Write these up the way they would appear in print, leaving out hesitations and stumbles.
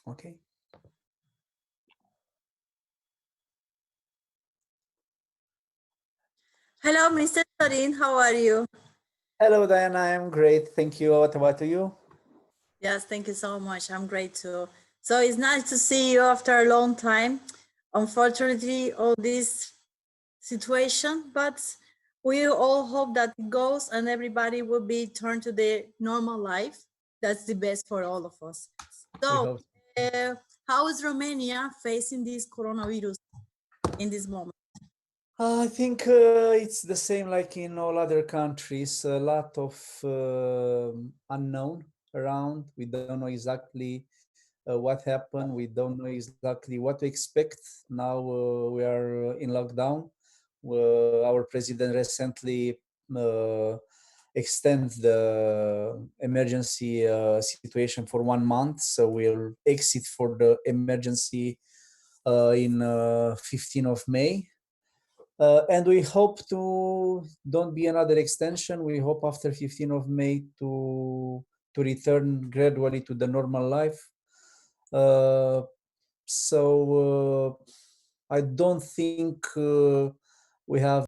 Okay. Hello, Mr. Sorin. How are you? Hello, Diana. I'm great. Thank you. What about you? Yes, thank you so much. I'm great too. So it's nice to see you after a long time. Unfortunately, all this situation, but we all hope that it goes and everybody will be turned to their normal life. That's the best for all of us. We So, hope. uh, how is Romania facing this coronavirus in this moment? I think it's the same like in all other countries. A lot of unknown around. We don't know exactly what happened. We don't know exactly what to expect. Now we are in lockdown. Our president recently uh, extend the emergency situation for 1 month. So we'll exit for the emergency in 15th of May. And we hope to don't be another extension. We hope after 15th of May to return gradually to the normal life. Uh, so I don't think we have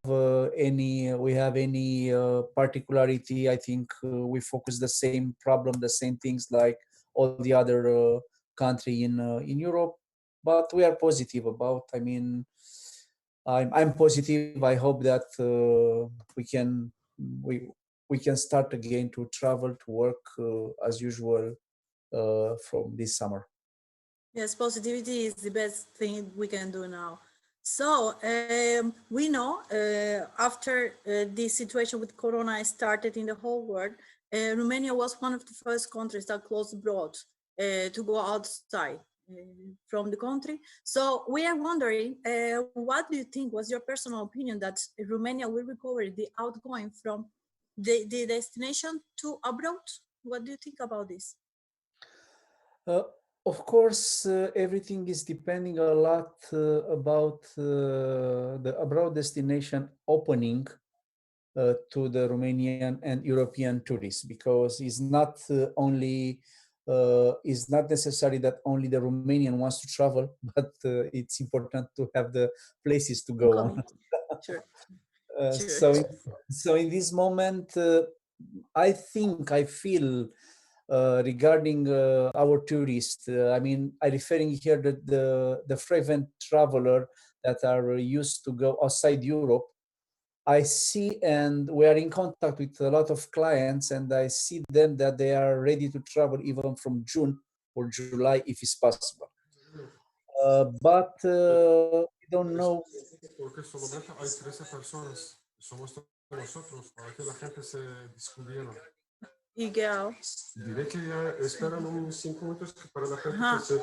any particularity. I think we focus the same problem, the same things like all the other country in Europe. But we are positive about. I mean, I'm positive. I hope that we we can start again to travel to work as usual from this summer. Yes, positivity is the best thing we can do now. So we know after the situation with Corona started in the whole world, Romania was one of the first countries that closed abroad to go outside from the country. So we are wondering, what do you think? What's your personal opinion that Romania will recover the outgoing from the destination to abroad? What do you think about this? Uh, of course, everything is depending a lot about the abroad destination opening to the Romanian and European tourists, because it's not necessary that only the Romanian wants to travel, but it's important to have the places to go on. Incoming. Sure. Sure. So, so in this moment, I feel regarding our tourists. I mean, I referring here that the frequent traveler that are used to go outside Europe. I see, and we are in contact with a lot of clients, and I see them that they are ready to travel even from June or July if it's possible. But we don't know. Porque solamente hay 13 personas. Somos todos nosotros para que la gente se descubriera. Igual. Diré que ya esperan unos 5 minutos para la gente que se...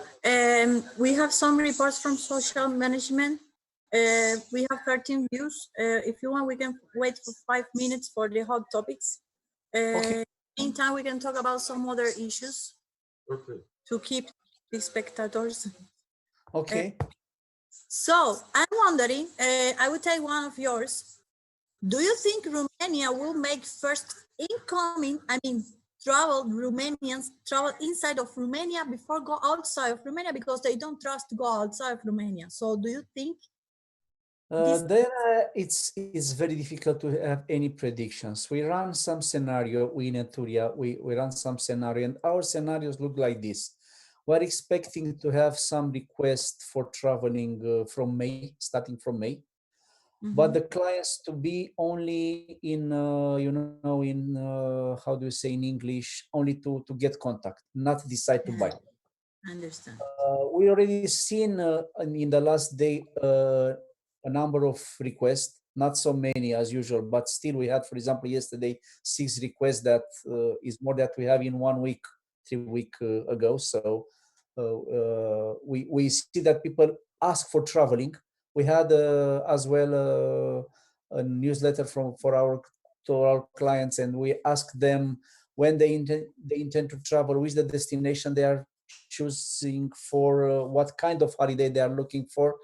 We have some reports from social management. We have 13 views. If you want, we can wait for 5 minutes for the hot topics. Okay. Meantime, we can talk about some other issues Okay. to keep the spectators. Okay. So I'm wondering, I would take one of yours. Do you think Romania will make first incoming, Romanians travel inside of Romania before go outside of Romania because they don't trust to go outside of Romania? So do you think Then it's very difficult to have any predictions. We run some scenario in Eturia. We run some scenario, and our scenarios look like this. We're expecting to have some requests for traveling from May, starting from May, but the clients to be only in how do you say in English, only to get contact, not decide to buy. I understand. We already seen in the last day a number of requests, not so many as usual, but still we had, for example, yesterday 6 requests. That is more that we have in 1 week, 3 week ago. So we see that people ask for traveling. We had as well a newsletter for our clients, and we asked them when they intend to travel, which the destination they are choosing for, what kind of holiday they are looking for.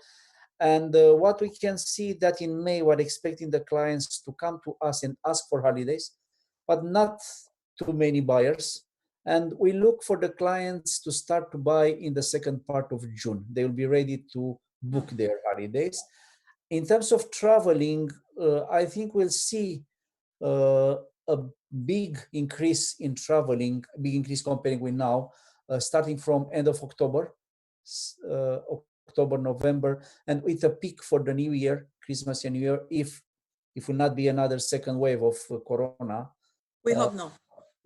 And what we can see that in May, we're expecting the clients to come to us and ask for holidays, but not too many buyers. And we look for the clients to start to buy in the second part of June. They will be ready to book their holidays. In terms of traveling, I think we'll see uh, a big increase in traveling, big increase comparing with now, starting from end of October, October, November, and with a peak for the New Year, Christmas and New Year, if will not be another second wave of Corona. We Uh, hope no.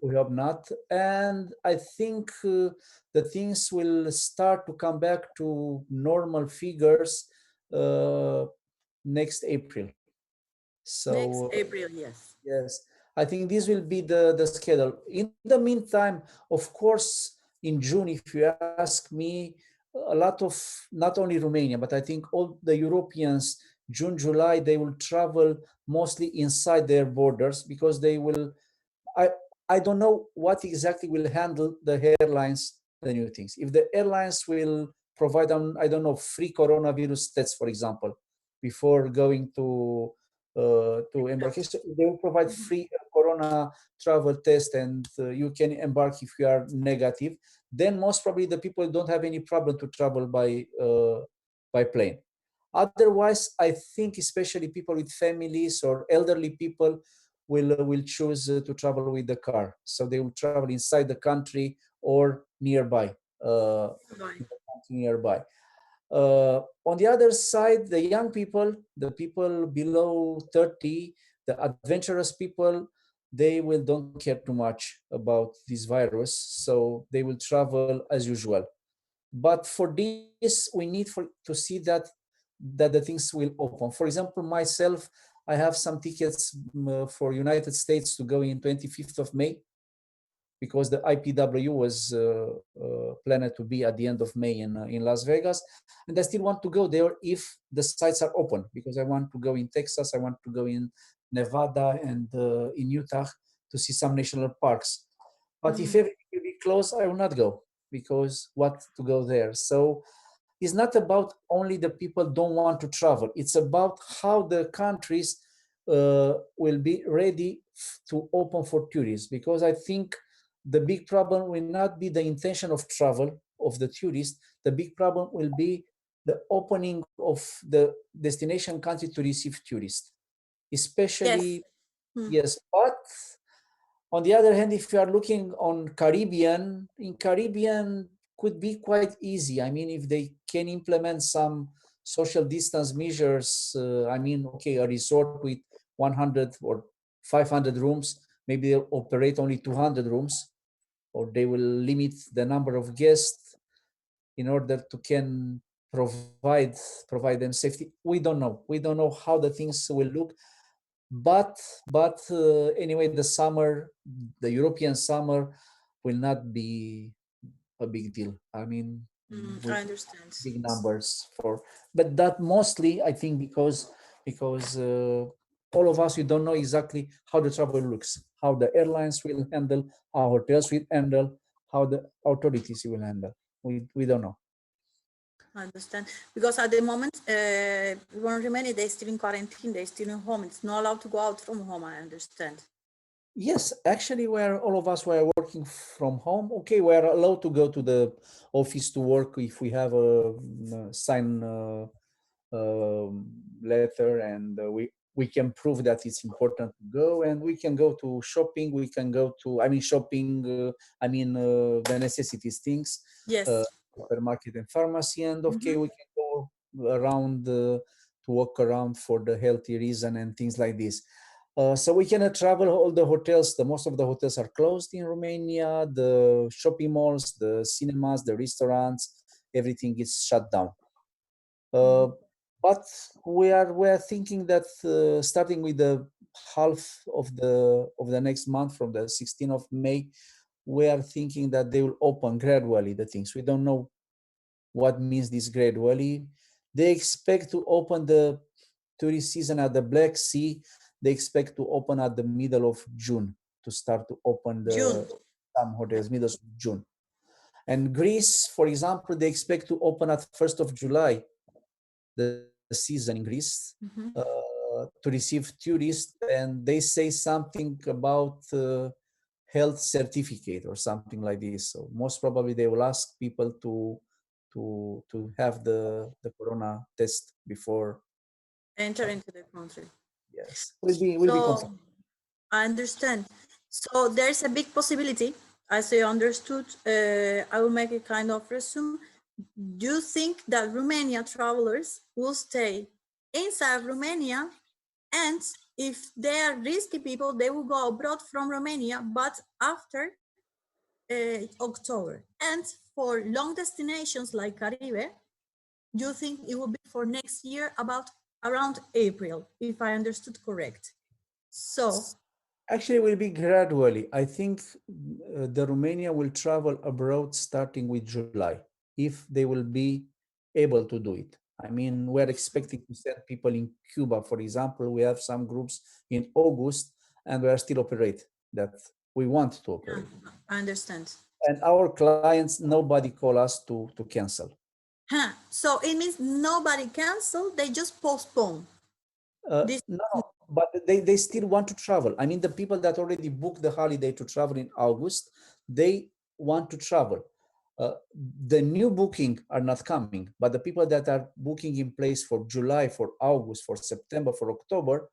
we hope not. And I think the things will start to come back to normal figures next April. Next So April, yes. yes, I think this will be the schedule. In the meantime, of course, in June, if you ask me, a lot of not only Romania, but I think all the Europeans, June, July, they will travel mostly inside their borders because they will. I I don't know what exactly will handle the airlines the new things. If the airlines will provide them, I don't know, free coronavirus tests, for example, before going to embarkation, they will provide free corona travel test, and you can embark if you are negative. Then most probably the people don't have any problem to travel by plane. Otherwise, I think especially people with families or elderly people will choose to travel with the car. So they will travel inside the country or nearby, Bye. nearby. On the other side, the young people, the people below 30, the adventurous people, they will don't care too much about this virus, so they will travel as usual. But for this, we need to see that the things will open. For example, myself, I have some tickets for United States to go in 25th of May because the IPW was planned to be at the end of May in Las Vegas, and I still want to go there if the sites are open because I want to go in Texas, I want to go in Nevada and in Utah to see some national parks. But if everything will be closed, I will not go because what to go there. So it's not about only the people don't want to travel. It's about how the countries will be ready to open for tourists. Because I think the big problem will not be the intention of travel of the tourists. The big problem will be the opening of the destination country to receive tourists, Yes. especially yes. But on the other hand, if you are looking on Caribbean, in Caribbean could be quite easy. I mean, if they can implement some social distance measures, I mean, okay, a resort with 100 or 500 rooms, maybe they'll operate only 200 rooms, or they will limit the number of guests in order to can provide them safety. We don't know. We don't know how the things will look, but anyway, the summer, the European summer will not be a big deal. I mean, with I understand. big numbers for, but that mostly I think because all of us, we don't know exactly how the travel looks, how the airlines will handle, how hotels will handle, how the authorities will handle. We don't know. I understand. Because at the moment, when Romania, they're still in quarantine, they're still in home. It's not allowed to go out from home, I understand. Yes, actually, where all of us were working from home, okay, we're allowed to go to the office to work if we have a sign letter, and we can prove that it's important to go, and we can go to shopping. We can go to, I mean, shopping. The necessities things, uh, Yes. supermarket and pharmacy, and okay, we can go around to walk around for the healthy reason and things like this. So we cannot travel. All the hotels, the most of the hotels are closed in Romania. The shopping malls, the cinemas, the restaurants, everything is shut down. Uh, but we are thinking that starting with the half of the next month, from the 16th of May, we are thinking that they will open gradually the things. We don't know what means this gradually. They expect to open the tourist season at the Black Sea. They expect to open at the middle of June, to start to open June. some hotels middle of June. And Greece, for example, they expect to open at 1st of July, the season in Greece, to receive tourists. And they say something about health certificate or something like this. So most probably they will ask people to have the corona test before. Enter into the country. Yes, will be So confirmed. I understand. So there's a big possibility, as I understood. I will make a kind of resume. Do you think that Romania travelers will stay inside Romania, and if they are risky people, they will go abroad from Romania, but after October? And for long destinations like Caribe, do you think it will be for next year about around April, if I understood correct? So Actually, it will be gradually. I think the Romania will travel abroad starting with July, if they will be able to do it. I mean, we're expecting to send people in Cuba, for example. We have some groups in August, and we are still operate that we want to operate. I understand. And our clients, nobody call us to cancel. Huh. So it means nobody canceled, they just postpone. No, but they still want to travel. I mean, the people that already booked the holiday to travel in August, they want to travel. The new booking are not coming, but the people that are booking in place for July, for August, for September, for October,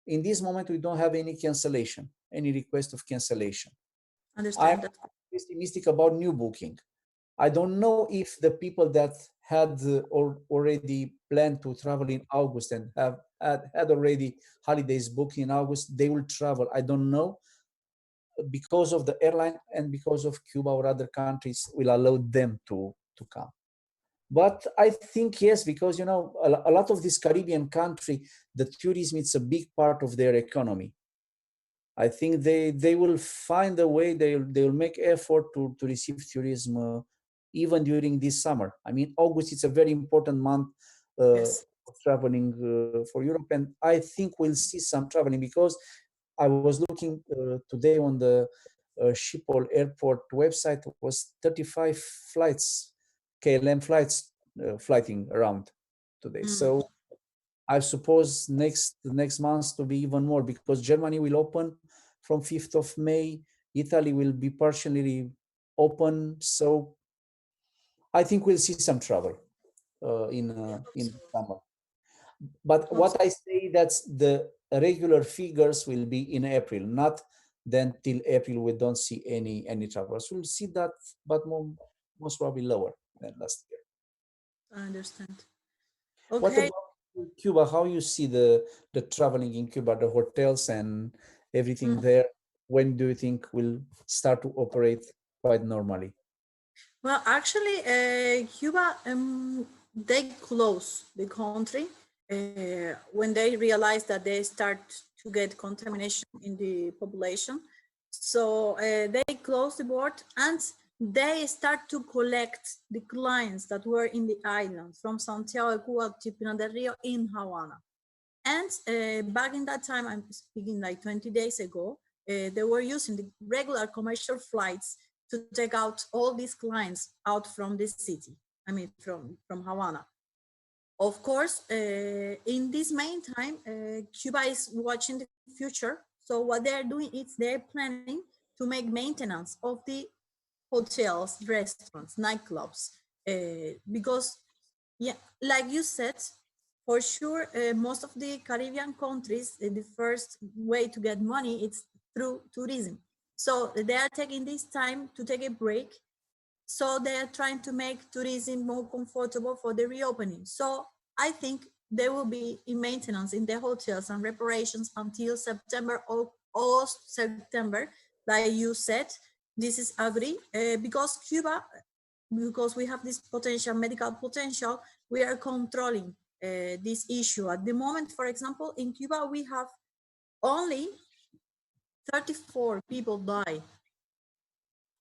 in this moment, we don't have any cancellation, any request of cancellation. Understand I'm that. pessimistic about new booking. I don't know if the people that had already planned to travel in August and had already holidays booked in August, they will travel. I don't know, because of the airline and because of Cuba or other countries will allow them to come. But I think yes, because a lot of this Caribbean country, the tourism is a big part of their economy. I think they will find a way. They will make effort to receive tourism even during this summer. I mean, August is a very important month Yes. for traveling for Europe, and I think we'll see some traveling, because I was looking today on the Schiphol Airport website. It was 35 flights, KLM flights, flying around today. So I suppose next month to be even more, because Germany will open from 5th of May. Italy will be partially open. So I think we'll see some travel in summer. But what I say, that's the regular figures will be in April, not then till April we don't see any travelers. We'll see that, but most probably lower than last year. I understand. What Okay. about Cuba? How you see the traveling in Cuba, the hotels and everything there? When do you think will start to operate quite normally? Well, actually, Cuba, they close the country when they realize that they start to get contamination in the population. So they close the board and they start to collect the clients that were in the island from Santiago, Cuba to Pinar del Rio in Havana. And back in that time, I'm speaking like 20 days ago, they were using the regular commercial flights to take out all these clients out from this city, I mean, from Havana. Of course, in this meantime, Cuba is watching the future. So what they're doing is they're planning to make maintenance of the hotels, restaurants, nightclubs, because, yeah, like you said, for sure, most of the Caribbean countries, the first way to get money is through tourism. So they are taking this time to take a break. So they are trying to make tourism more comfortable for the reopening. So I think there will be in maintenance in the hotels and reparations until September or September, like you said. This is agree because Cuba, because we have this potential, medical potential, we are controlling this issue. At the moment, for example, in Cuba, we have only 34 people die.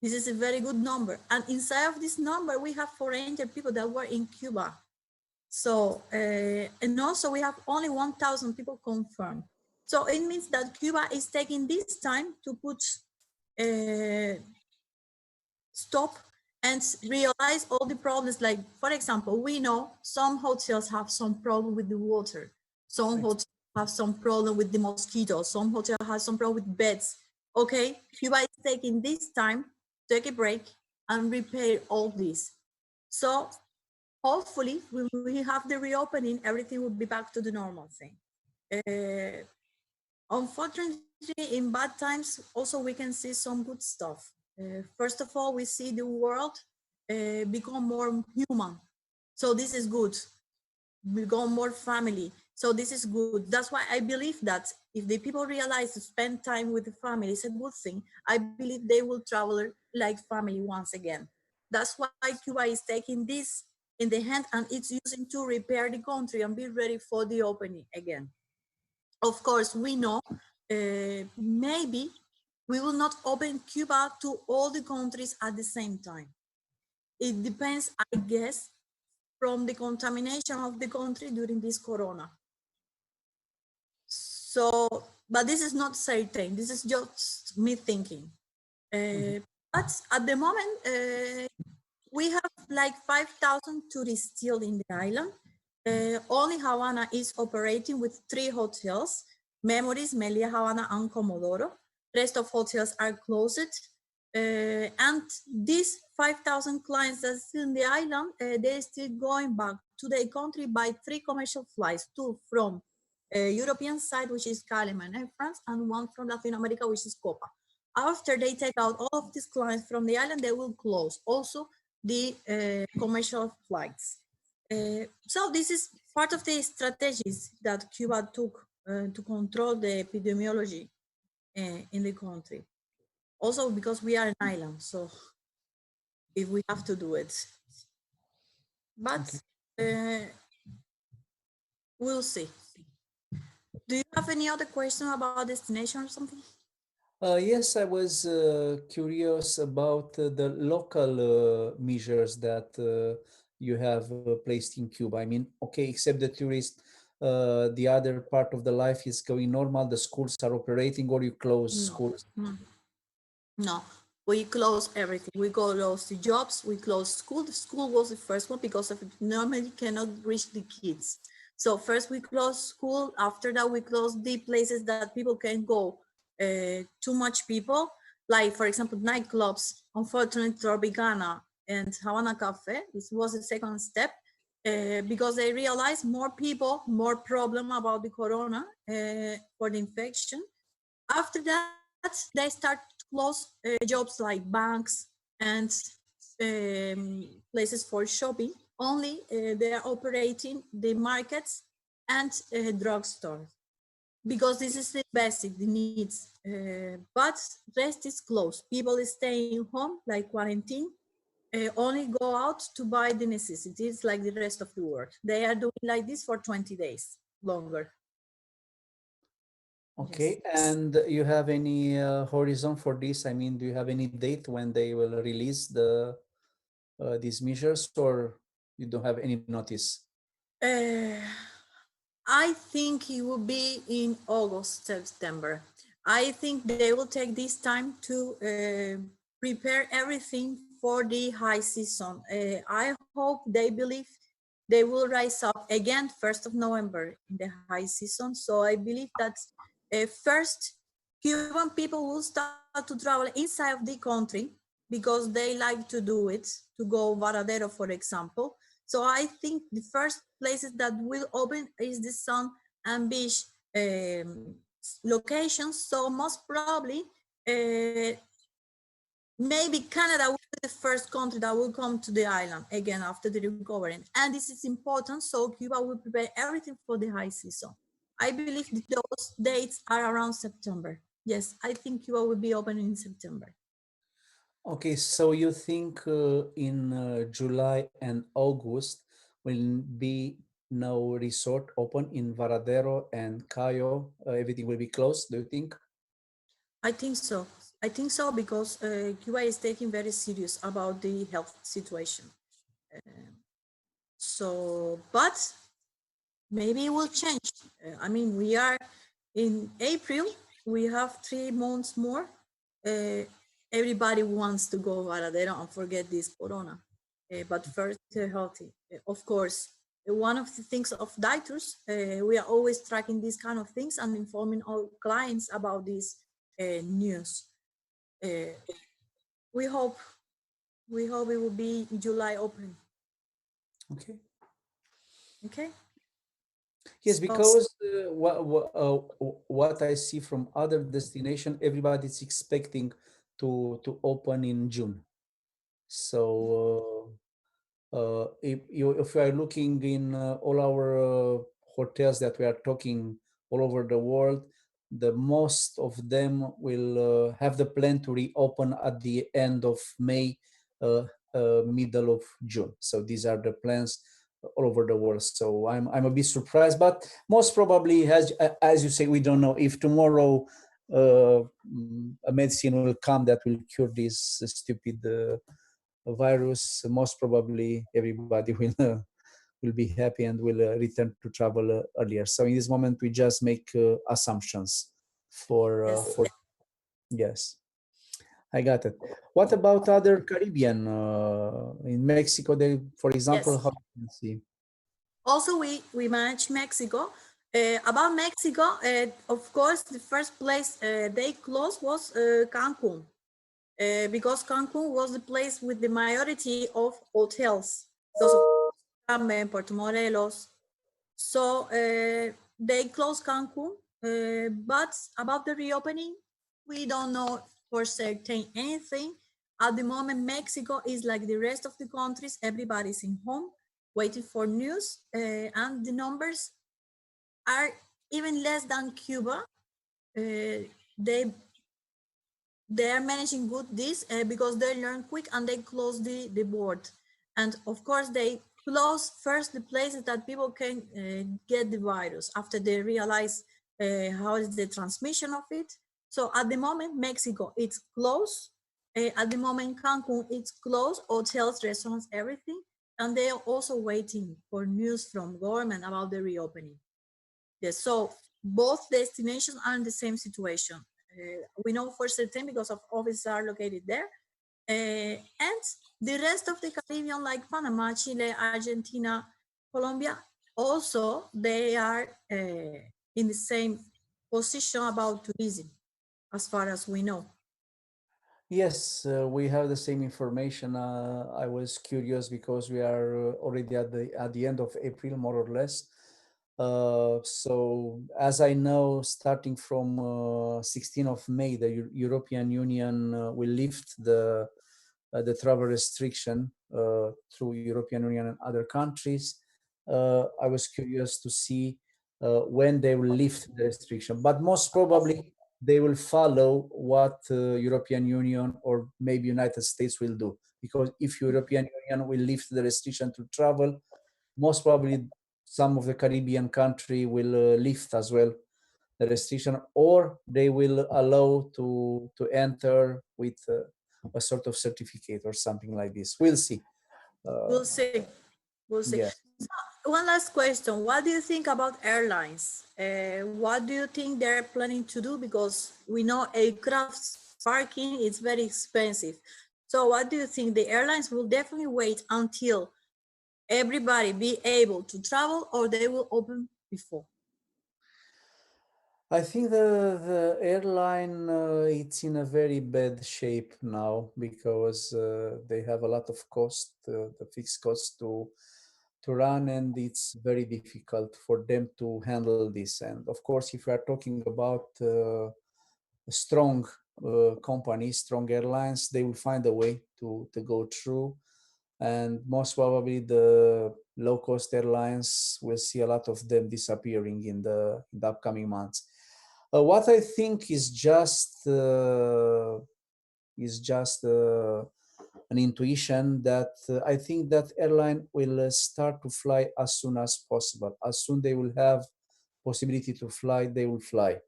This is a very good number. And inside of this number, we have 400 people that were in Cuba. So, and also we have only 1,000 people confirmed. So it means that Cuba is taking this time to put stop and realize all the problems. Like, for example, we know some hotels have some problem with the water. Some hotels have some problem with the mosquitoes. Some hotels have some problem with beds. okay, Cuba is taking this time, take a break and repair all this. So hopefully when we have the reopening, everything will be back to the normal thing. Unfortunately, in bad times, also we can see some good stuff. First of all, we see the world become more human. So this is good. Become more family. So this is good. That's why I believe that if the people realize to spend time with the family is a good thing, I believe they will travel like family once again. That's why Cuba is taking this in the hand and it's using to repair the country and be ready for the opening again. Of course, we know maybe we will not open Cuba to all the countries at the same time. It depends, I guess, from the contamination of the country during this corona. So, but this is not certain. This is just me thinking. But at the moment, we have like 5,000 tourists still in the island. Only Havana is operating with 3 hotels, Memories, Melia, Havana, and Comodoro. Rest of hotels are closed. And these 5,000 clients that are still in the island, they're still going back to their country by 3 commercial flights, 2 from European side, which is Caliman and France, and 1 from Latin America, which is Copa. After they take out all of these clients from the island, they will close also the commercial flights. So this is part of the strategies that Cuba took to control the epidemiology in the country. Also because we are an island, so if we have to do it. But we'll see. Do you have any other question about destination or something? Yes, I was curious about the local measures that you have placed in Cuba. I mean, okay, except the tourist, the other part of the life is going normal. The schools are operating, or you close schools. No, we close everything. We close the jobs, we close school. The school was the first one because of it normally cannot reach the kids. So first we close school. After that, we close the places that people can go. Too much people, like for example, nightclubs. Unfortunately, Tropicana and Havana Cafe. This was the second step because they realized more people, more problem about the corona for the infection. After that, they start to close jobs like banks and places for shopping. Only they are operating the markets and drugstores because this is the basic, the needs. But rest is closed. People is staying home, like quarantine, only go out to buy the necessities like the rest of the world. They are doing like this for 20 days longer. Okay, Yes. and you have any horizon for this? I mean, do you have any date when they will release these measures, or you don't have any notice? I think it will be in August, September. I think they will take this time to prepare everything for the high season. I hope they believe they will rise up again 1st of November in the high season. So I believe that first Cuban people will start to travel inside of the country because they like to do it, to go Varadero, for example. So I think the first places that will open is the sun and beach locations. So most probably, maybe Canada will be the first country that will come to the island again after the recovery. And this is important. So Cuba will prepare everything for the high season. I believe those dates are around September. Yes, I think Cuba will be open in September. Okay, so you think in July and August will be no resort open in Varadero and Cayo? Everything will be closed, do you think? I think so. I think so because Cuba is taking very serious about the health situation. So, but maybe it will change. I mean, we are in April, we have 3 months more. Everybody wants to go Varadero and forget this corona. But first, healthy. Of course, one of the things of dieters, we are always tracking these kind of things and informing our clients about this. news. We hope it will be July open. Okay. Okay. Yes, So, because what I see from other destination, everybody's expecting to open in June. So if you are looking in all our hotels that we are talking all over the world, the most of them will have the plan to reopen at the end of May, middle of June. So these are the plans all over the world. So I'm a bit surprised, but most probably, as you say, we don't know if tomorrow a medicine will come that will cure this stupid virus. Most probably everybody will be happy and will return to travel earlier. So in this moment we just make assumptions yes. for yes, I got it. What about other Caribbean in Mexico? They, for example, Yes. how you can see? Also, we manage Mexico. About Mexico, of course, the first place they closed was Cancun, because Cancun was the place with the majority of hotels because of Carmen, Puerto Morelos. So they closed Cancun, but about the reopening, we don't know for certain anything. At the moment, Mexico is like the rest of the countries. Everybody's in home, waiting for news, and the numbers are even less than Cuba. They are managing good this because they learn quick and they close the board. And of course, they close first the places that people can get the virus after they realize how is the transmission of it. So at the moment, Mexico, it's closed. At the moment, Cancun, it's closed, hotels, restaurants, everything. And they are also waiting for news from government about the reopening. Yes, so both destinations are in the same situation. We know for certain because of offices are located there. And the rest of the Caribbean, like Panama, Chile, Argentina, Colombia, also they are in the same position about tourism, as far as we know. Yes, we have the same information. I was curious because we are already at the end of April, more or less. So as I know, starting from 16th of May, the European Union will lift the travel restriction through European Union and other countries. I was curious to see when they will lift the restriction, but most probably they will follow what European Union or maybe United States will do. Because if European Union will lift the restriction to travel, most probably some of the Caribbean country will lift as well the restriction, or they will allow to enter with a sort of certificate or something like this. We'll see. We'll see. We'll see. Yeah. So, one last question. What do you think about airlines? What do you think they're planning to do? Because we know aircraft parking is very expensive. So what do you think? The airlines will definitely wait until everybody be able to travel, or they will open before? I think the airline it's in a very bad shape now because they have a lot of cost, the fixed cost to run, and it's very difficult for them to handle this. And of course, if we are talking about strong companies, strong airlines, they will find a way to go through. And most probably the low cost airlines will see a lot of them disappearing in the upcoming months. What I think is just an intuition that I think that airline will start to fly as soon as possible. As soon they will have possibility to fly, they will fly.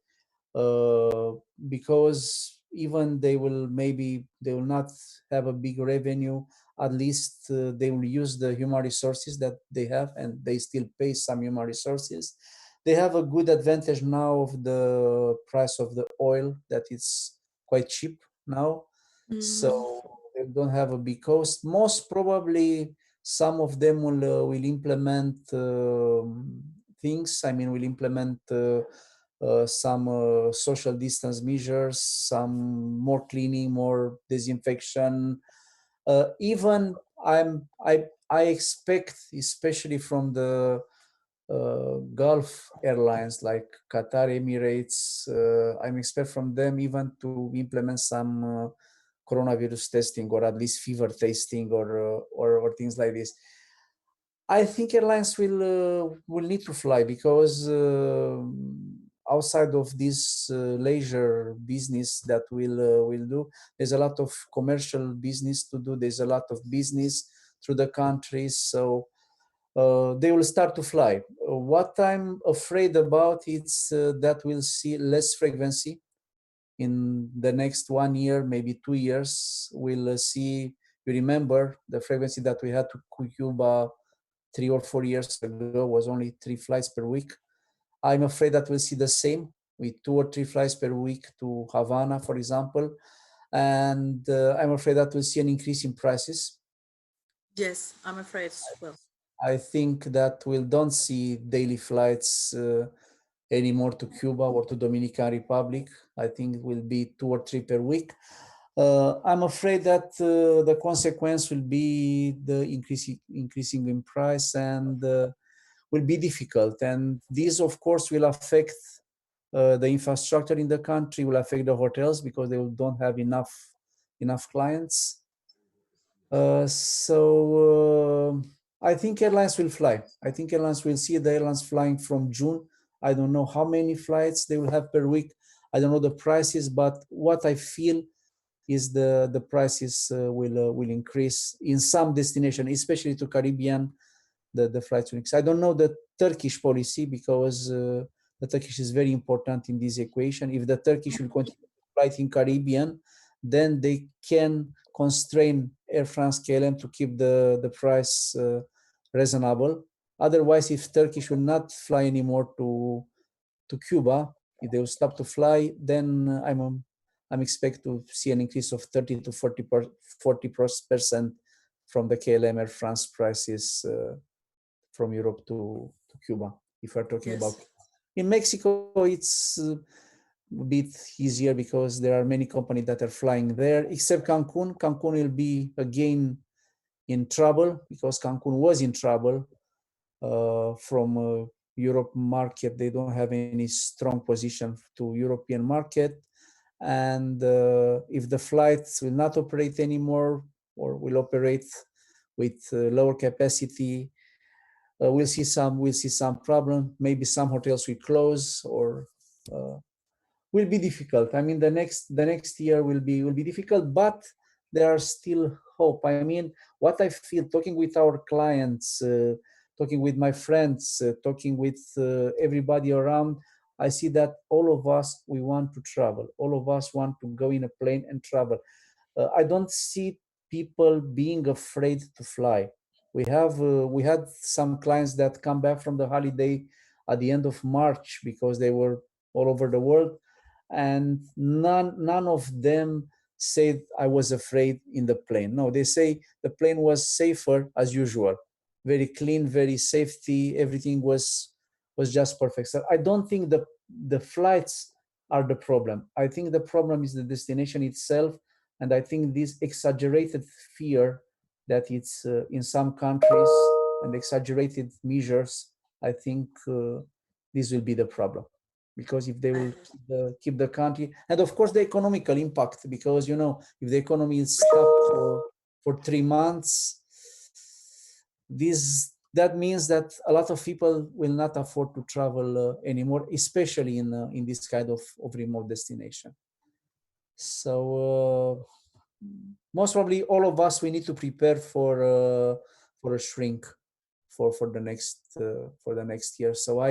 Because even they will not have a big revenue, at least they will use the human resources that they have, and they still pay some human resources. They have a good advantage now of the price of the oil, that it's quite cheap now. So they don't have a big cost. Most probably some of them will implement things. I mean, will implement some social distance measures, some more cleaning, more disinfection. Even I expect, especially from the Gulf airlines like Qatar, Emirates, I'm expect from them even to implement some coronavirus testing, or at least fever testing, or things like this. I think airlines will need to fly, because outside of this leisure business that will do, there's a lot of commercial business to do. There's a lot of business through the countries, so they will start to fly. What I'm afraid about is that we'll see less frequency in the next 1 year, maybe 2 years. We'll see. You remember the frequency that we had to Cuba 3 or 4 years ago was only 3 flights per week. I'm afraid that we'll see the same, with 2 or 3 flights per week to Havana, for example. And I'm afraid that we'll see an increase in prices. Yes, I'm afraid as well. I think that we don't see daily flights anymore to Cuba or to Dominican Republic. I think it will be 2 or 3 per week. I'm afraid that the consequence will be the increasing in price, and will be difficult. And this, of course, will affect the infrastructure in the country, will affect the hotels, because they don't have enough clients. So I think airlines will fly. I think airlines will see the airlines flying from June. I don't know how many flights they will have per week. I don't know the prices, but what I feel is the prices will increase in some destination, especially to Caribbean. The flights will increase. I don't know the Turkish policy, because the Turkish is very important in this equation. If the Turkish will continue to fly in Caribbean, then they can constrain Air France KLM to keep the price reasonable. Otherwise, if Turkish will not fly anymore to Cuba, if they will stop to fly, then I'm expect to see an increase of 30 to 40% from the KLM Air France prices from Europe to Cuba, if we're talking about. In Mexico, it's a bit easier, because there are many companies that are flying there, except Cancun. Cancun will be again in trouble, because Cancun was in trouble from Europe market. They don't have any strong position to European market. And if the flights will not operate anymore, or will operate with lower capacity, we'll see some problem. Maybe some hotels will close, or will be difficult. I mean, the next year will be difficult, but there are still hope. I mean, what I feel talking with our clients, talking with my friends, talking with everybody around, I see that all of us, we want to travel. All of us want to go in a plane and travel. I don't see people being afraid to fly. We had some clients that come back from the holiday at the end of March, because they were all over the world, and none of them said I was afraid in the plane. No, they say the plane was safer as usual, very clean, very safety. Everything was just perfect. So I don't think the flights are the problem. I think the problem is the destination itself, and I think this exaggerated fear that it's in some countries, and exaggerated measures. I think this will be the problem, because if they will keep the country, and of course the economical impact, because if the economy is stopped for 3 months, that means that a lot of people will not afford to travel anymore, especially in this kind of remote destination. So most probably all of us, we need to prepare for a shrink for the next year. So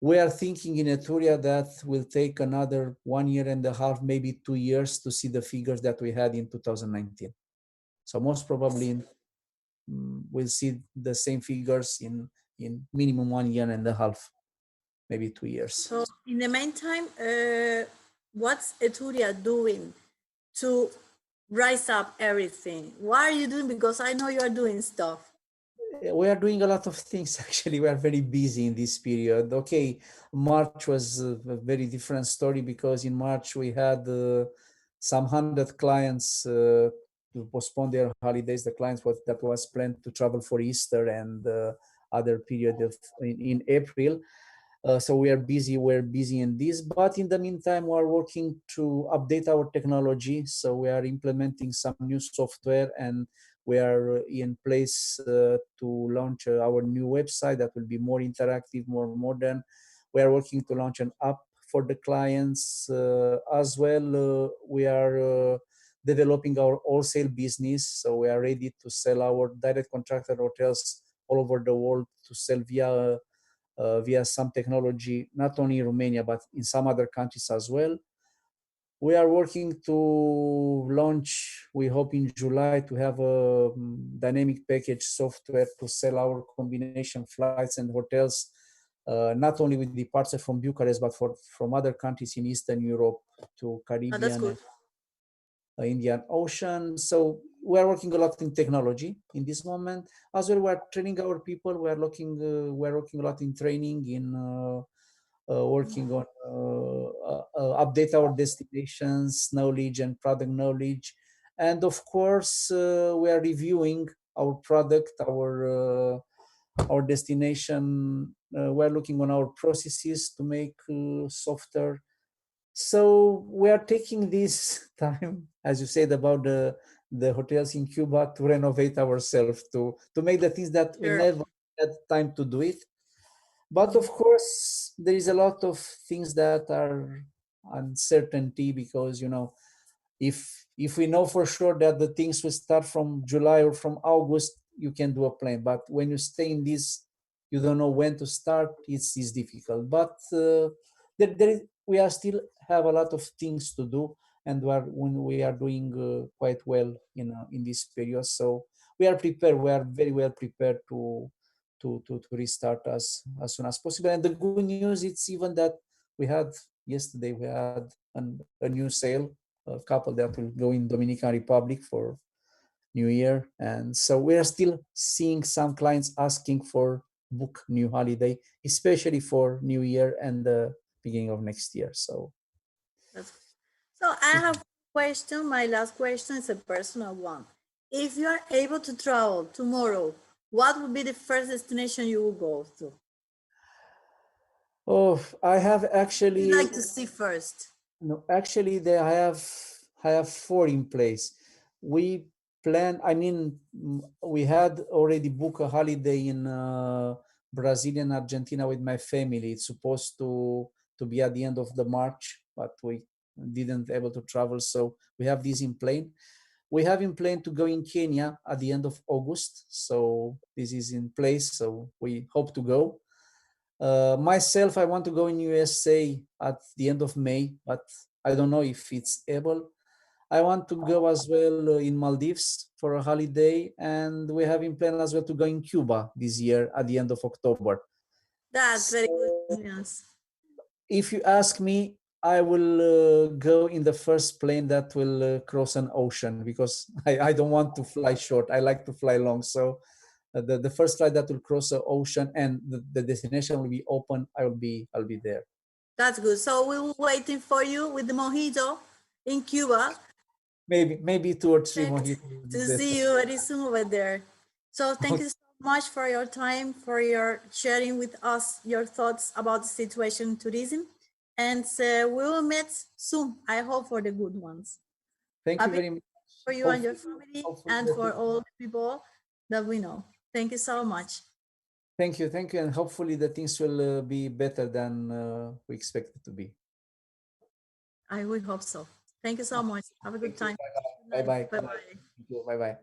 we are thinking in Eturia that will take another 1.5 years, maybe 2 years, to see the figures that we had in 2019. So most probably we'll see the same figures in minimum 1.5 years, maybe 2 years. So in the meantime, what's Eturia doing to rise up everything? What are you doing? Because I know you are doing stuff. We are doing a lot of things. Actually, we are very busy in this period. Okay, March was a very different story because in March we had some 100 clients to postpone their holidays. The clients that was planned to travel for Easter and other period in April. So we are busy. We're busy in this, but in the meantime, we are working to update our technology. So we are implementing some new software, and we are in place to launch our new website that will be more interactive, more modern. We are working to launch an app for the clients as well. We are developing our wholesale business, so we are ready to sell our direct contractor hotels all over the world to sell via some technology, not only in Romania, but in some other countries as well. We are working to launch, we hope in July, to have a dynamic package software to sell our combination flights and hotels, not only with departure from Bucharest, but from other countries in Eastern Europe to Oh, that's Caribbean good. and Indian Ocean. So we are working a lot in technology in this moment. As well, we are training our people. We are working a lot in training, in working on update our destinations knowledge and product knowledge, and of course we are reviewing our product, our destination. We're looking on our processes to make softer. So we are taking this time, as you said, about the hotels in Cuba to renovate ourselves, to make the things that we Sure. never had time to do it. But of course, there is a lot of things that are uncertainty because, if we know for sure that the things will start from July or from August, you can do a plan. But when you stay in this, you don't know when to start. It's difficult. But we are still have a lot of things to do, and when we are doing quite well in this period. So we are prepared. We are very well prepared to restart as soon as possible. And the good news, it's even that yesterday we had a new sale, a couple that will go in Dominican Republic for New Year. And so we are still seeing some clients asking for book new holiday, especially for New Year and the beginning of next year. So I have a question. My last question is a personal one. If you are able to travel tomorrow, what would be the first destination you will go to? I have actually You'd like to see first? No, actually, I have four in place. We we had already booked a holiday in Brazil and Argentina with my family. It's supposed to be at the end of the March, but we didn't able to travel, so we have this in plan. We have in plan to go in Kenya at the end of August, so this is in place. So we hope to go. Myself, I want to go in USA at the end of May, but I don't know if it's able. I want to go as well in Maldives for a holiday, and we have in plan as well to go in Cuba this year at the end of October. That's very good news. If you ask me, I will go in the first plane that will cross an ocean because I don't want to fly short. I like to fly long. So the first flight that will cross the ocean and the destination will be open, I'll be there. That's good. So we will waiting for you with the mojito in Cuba. Maybe 2 or 3 mojitos. To see you very soon over there. So thank you so much for your time, for your sharing with us your thoughts about the situation in tourism. And we will meet soon. I hope for the good ones. Thank you very much. For you and your family and for all the people that we know. Thank you so much. Thank you. And hopefully the things will be better than we expect it to be. I will hope so. Thank you so much. Have a good time. Bye-bye. Bye-bye. Bye-bye.